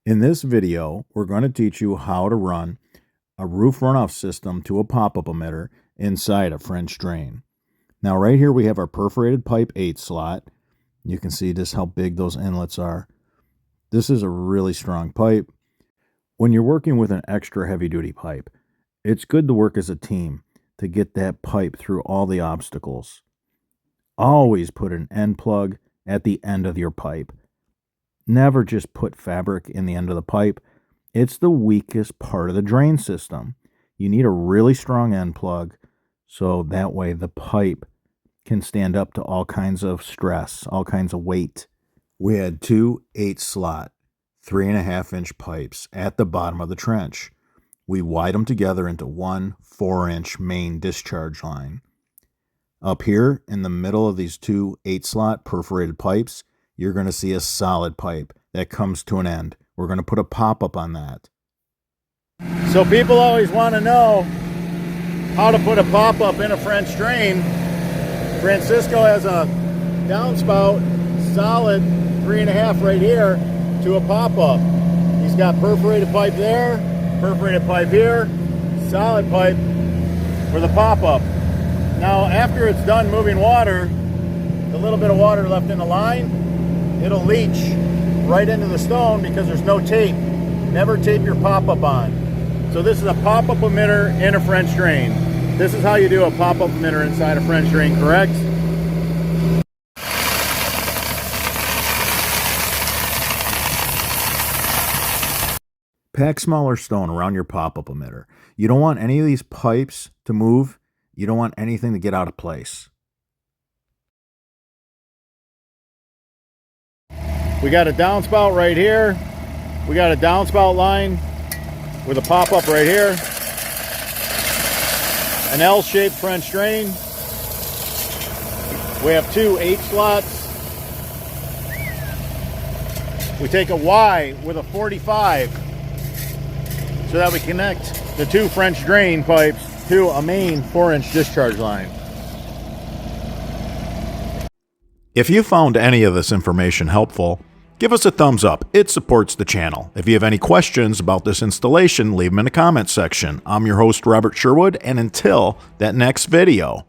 In this video, we're going to teach you how to run a roof runoff system to a pop-up emitter inside a French drain. Now right here we have our perforated pipe 8 slot. You can see just how big those inlets are. This is a really strong pipe. When you're working with an extra heavy-duty pipe, it's good to work as a team to get that pipe through all the obstacles. Always put an end plug at the end of your pipe. Never just put fabric in the end of the pipe. It's the weakest part of the drain system. You need a really strong end plug so that way the pipe can stand up to all kinds of stress, all kinds of weight. We had two 8-slot, 3.5-inch pipes at the bottom of the trench. We wired them together into one 4-inch main discharge line. Up here in the middle of these two 8-slot perforated pipes, you're going to see a solid pipe that comes to an end. We're going to put a pop-up on that. So people always want to know how to put a pop-up in a French drain. Francisco has a downspout, solid 3.5 right here to a pop-up. He's got perforated pipe there, perforated pipe here, solid pipe for the pop-up. Now after it's done moving water, the little bit of water left in the line, it'll leach right into the stone because there's no tape. Never tape your pop-up on. So this is a pop-up emitter in a French drain. This is how you do a pop-up emitter inside a French drain, correct? Pack smaller stone around your pop-up emitter. You don't want any of these pipes to move. You don't want anything to get out of place. We got a downspout right here. We got a downspout line with a pop-up right here. An L-shaped French drain. We have two 8-slots. We take a Y with a 45 so that we connect the two French drain pipes to a main 4-inch discharge line. If you found any of this information helpful, give us a thumbs up. It supports the channel. If you have any questions about this installation, leave them in the comments section. I'm your host, Robert Sherwood, and until that next video,